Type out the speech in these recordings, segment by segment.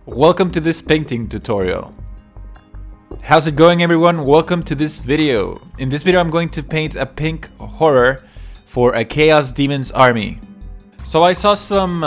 Welcome to this painting tutorial. How's it going, everyone? Welcome to this video. In this video I'm going to paint a pink horror for a Chaos Daemons army. So I saw some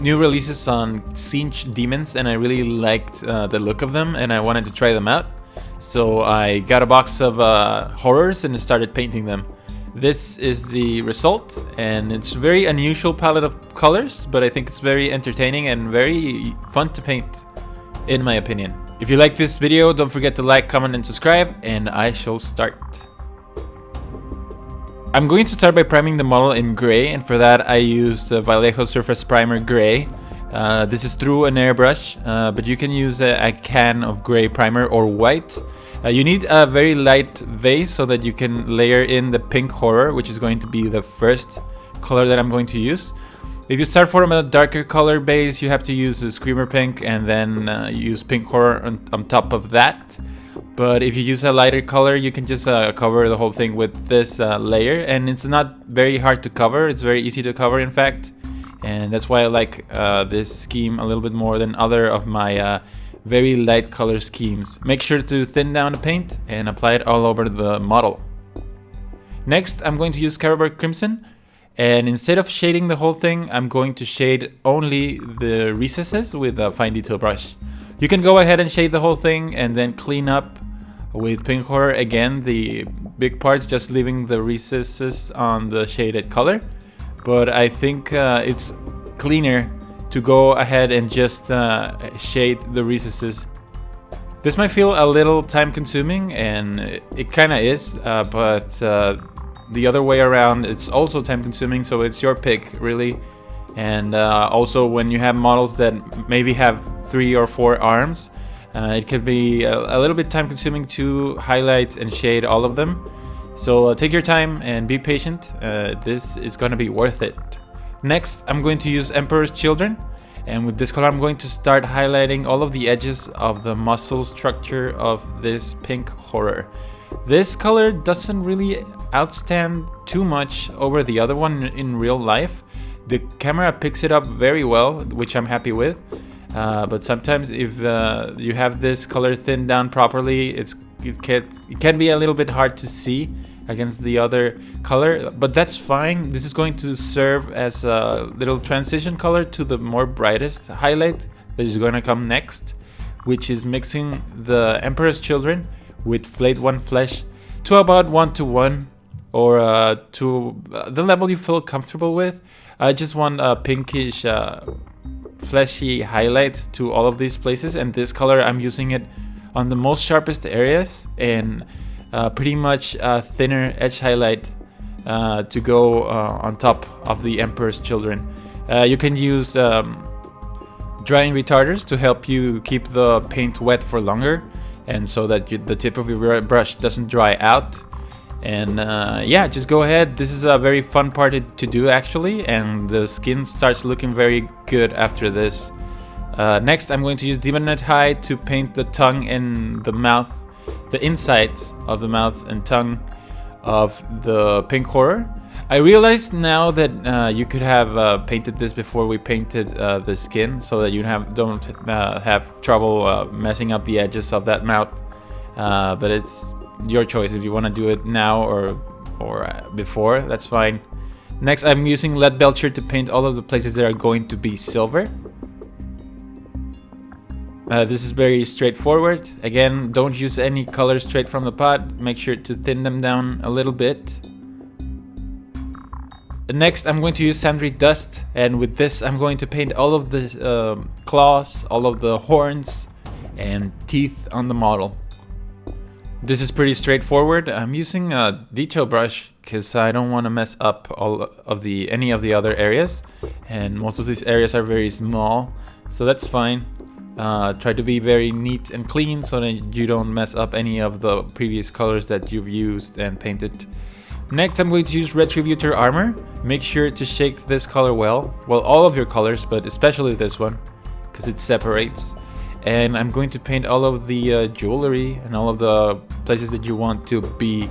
new releases on Tzeentch demons and I really liked the look of them and I wanted to try them out. So I got a box of horrors and started painting them. This is the result, and it's a very unusual palette of colors, but I think it's very entertaining and very fun to paint, in my opinion. If you like this video, don't forget to like, comment, and subscribe, and I shall start. I'm going to start by priming the model in gray, and for that I used Vallejo Surface Primer Gray. This is through an airbrush, but you can use a can of gray primer or white. You need a very light vase so that you can layer in the pink horror, which is going to be the first color that I'm going to use. If you start from a darker color base, you have to use a Screamer Pink and then use pink horror on top of that. But if you use a lighter color, you can just cover the whole thing with this layer, and it's not very hard to cover. It's very easy to cover, in fact, and that's why I like this scheme a little bit more than other of my very light color schemes. Make sure to thin down the paint and apply it all over the model. Next, I'm going to use Carroburg Crimson, and instead of shading the whole thing, I'm going to shade only the recesses with a fine detail brush. You can go ahead and shade the whole thing and then clean up with Pink Horror again the big parts, just leaving the recesses on the shaded color. But I think it's cleaner to go ahead and just shade the recesses. This might feel a little time consuming, and it kind of is, but the other way around, it's also time consuming, so it's your pick really. And also when you have models that maybe have 3 or 4 arms, it can be a little bit time consuming to highlight and shade all of them. So take your time and be patient. This is going to be worth it. Next, I'm going to use Emperor's Children, and with this color I'm going to start highlighting all of the edges of the muscle structure of this pink horror. This color doesn't really outstand too much over the other one in real life. The camera picks it up very well, which I'm happy with, but sometimes if you have this color thinned down properly, it can be a little bit hard to see against the other color, but that's fine. This is going to serve as a little transition color to the more brightest highlight that is going to come next, which is mixing the Emperor's Children with Flayed One Flesh to about 1:1, or to the level you feel comfortable with. I just want a pinkish fleshy highlight to all of these places, and this color I'm using it on the most sharpest areas, and pretty much a thinner edge highlight to go on top of the Emperor's Children. You can use drying retarders to help you keep the paint wet for longer, and so that the tip of your brush doesn't dry out. And yeah, just go ahead. This is a very fun part to do actually, and the skin starts looking very good after this. Next, I'm going to use Daemonette Hide to paint the tongue and the mouth, the insides of the mouth and tongue of the pink horror. I realized now that you could have painted this before we painted the skin, so that you don't have trouble messing up the edges of that mouth. But it's your choice if you want to do it now or before. That's fine. Next, I'm using Leadbelcher to paint all of the places that are going to be silver. This is very straightforward. Again, don't use any colors straight from the pot. Make sure to thin them down a little bit. Next, I'm going to use Zandri Dust, and with this I'm going to paint all of the claws, all of the horns and teeth on the model. This is pretty straightforward. I'm using a detail brush because I don't want to mess up any of the other areas, and most of these areas are very small, so that's fine. Try to be very neat and clean so that you don't mess up any of the previous colors that you've used and painted. Next, I'm going to use Retributor Armor. Make sure to shake this color well, all of your colors, but especially this one, because it separates. And I'm going to paint all of the jewelry and all of the places that you want to be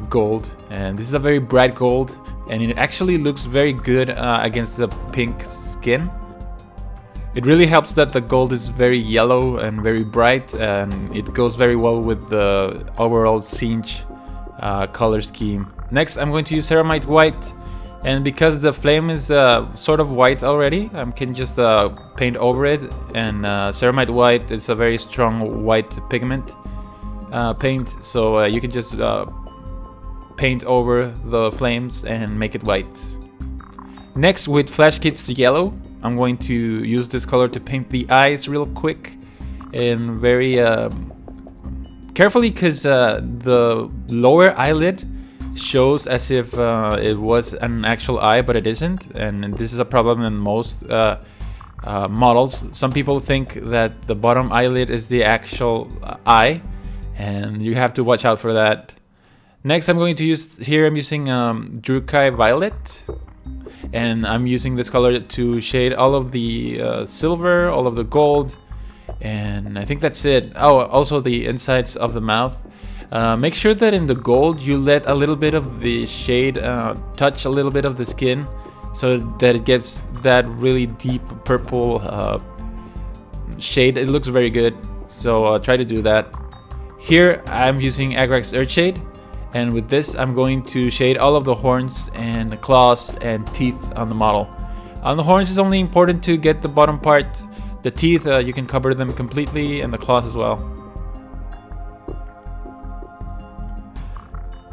gold. And this is a very bright gold, and it actually looks very good against the pink skin. It really helps that the gold is very yellow and very bright, and it goes very well with the overall Tzeentch color scheme. Next, I'm going to use ceramide white, and because the flame is sort of white already, I can just paint over it. And ceramide white is a very strong white pigment paint, so you can just paint over the flames and make it white. Next, with Flash Gitz yellow, I'm going to use this color to paint the eyes real quick and very carefully, because the lower eyelid shows as if it was an actual eye, but it isn't, and this is a problem in most models. Some people think that the bottom eyelid is the actual eye, and you have to watch out for that. Next, I'm going to use, here I'm using Druchi Violet, and I'm using this color to shade all of the silver, all of the gold, and I think that's it. Oh, also the insides of the mouth. Make sure that in the gold you let a little bit of the shade touch a little bit of the skin, so that it gets that really deep purple shade. It looks very good, so try to do that. Here I'm using Agrax Eartshade, and with this I'm going to shade all of the horns and the claws and teeth on the model. On the horns, it's only important to get the bottom part. The teeth, you can cover them completely, and the claws as well.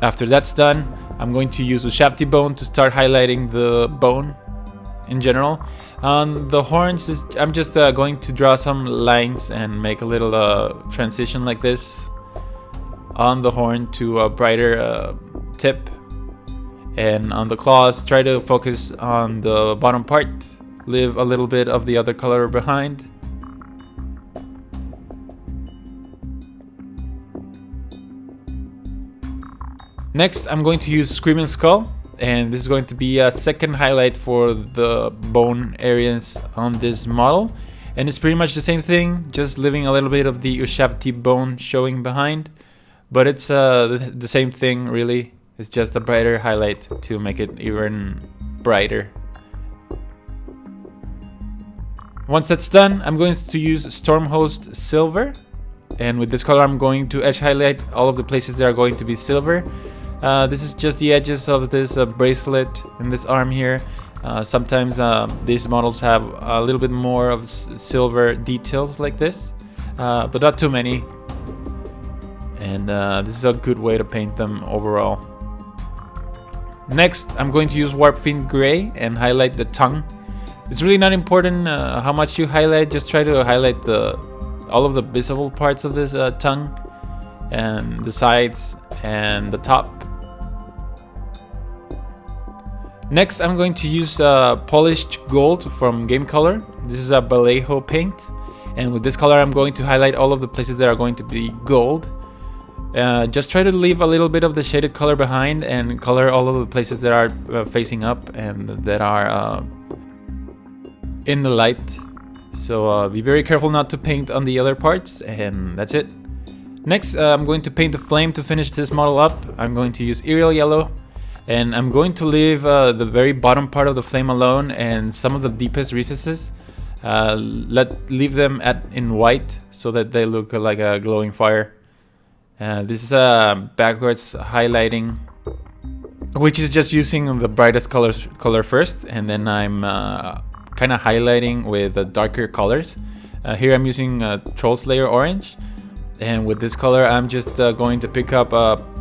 After that's done, I'm going to use Ushabti bone to start highlighting the bone in general. On the horns, I'm just going to draw some lines and make a little transition like this on the horn to a brighter tip. And on the claws, try to focus on the bottom part, leave a little bit of the other color behind. Next, I'm going to use Screaming Skull, and this is going to be a second highlight for the bone areas on this model. And it's pretty much the same thing, just leaving a little bit of the Ushabti bone showing behind. But it's the same thing really, it's just a brighter highlight to make it even brighter. Once that's done, I'm going to use Stormhost Silver, and with this color I'm going to edge highlight all of the places that are going to be silver. This is just the edges of this bracelet in this arm here. Sometimes these models have a little bit more of silver details like this, but not too many. And this is a good way to paint them overall. Next, I'm going to use Warpfiend Gray and highlight the tongue. It's really not important how much you highlight, just try to highlight all of the visible parts of this tongue, and the sides and the top. Next, I'm going to use polished gold from Game Color. This is a Vallejo paint, and with this color I'm going to highlight all of the places that are going to be gold. Just try to leave a little bit of the shaded color behind and color all of the places that are facing up and that are in the light. So be very careful not to paint on the other parts, and that's it. Next, I'm going to paint the flame to finish this model up. I'm going to use Yriel yellow, and I'm going to leave the very bottom part of the flame alone, and some of the deepest recesses leave them in white so that they look like a glowing fire. This is a backwards highlighting, which is just using the brightest color first, and then I'm kind of highlighting with the darker colors. Here I'm using Troll Slayer orange, and with this color I'm just going to pick up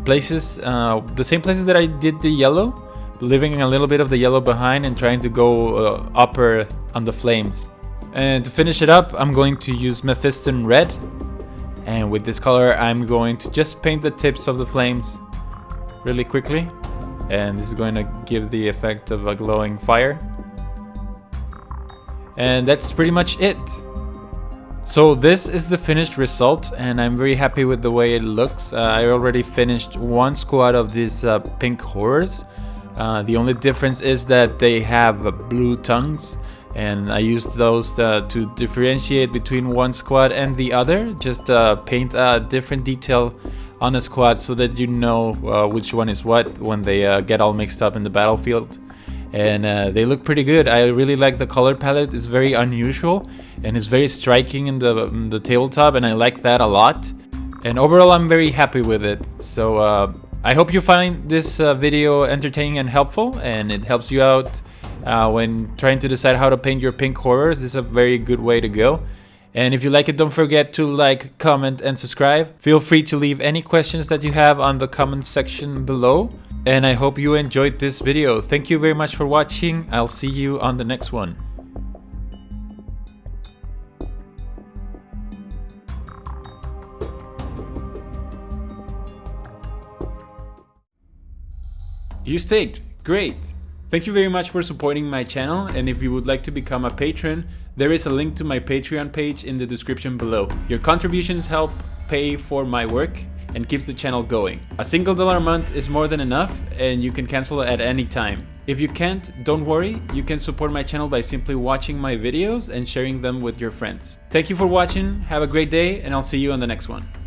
places, the same places that I did the yellow, leaving a little bit of the yellow behind and trying to go upper on the flames. And to finish it up, I'm going to use Mephiston red, and with this color I'm going to just paint the tips of the flames really quickly, and this is going to give the effect of a glowing fire. And that's pretty much it. So this is the finished result, and I'm very happy with the way it looks. I already finished one squad of these Pink Horrors. The only difference is that they have blue tongues, and I used those to differentiate between one squad and the other. Just paint a different detail on a squad so that you know which one is what when they get all mixed up in the battlefield. and they look pretty good. I really like the color palette. It's very unusual and it's very striking in the tabletop, and I like that a lot. And overall, I'm very happy with it. So I hope you find this video entertaining and helpful, and it helps you out when trying to decide how to paint your pink horrors. This is a very good way to go. And if you like it, don't forget to like, comment, and subscribe. Feel free to leave any questions that you have on the comment section below. And I hope you enjoyed this video. Thank you very much for watching. I'll see you on the next one. You stayed. Great. Thank you very much for supporting my channel, and if you would like to become a patron, there is a link to my Patreon page in the description below. Your contributions help pay for my work and keeps the channel going. A single $1 a month is more than enough, and you can cancel at any time. If you can't, don't worry, you can support my channel by simply watching my videos and sharing them with your friends. Thank you for watching, have a great day, and I'll see you on the next one.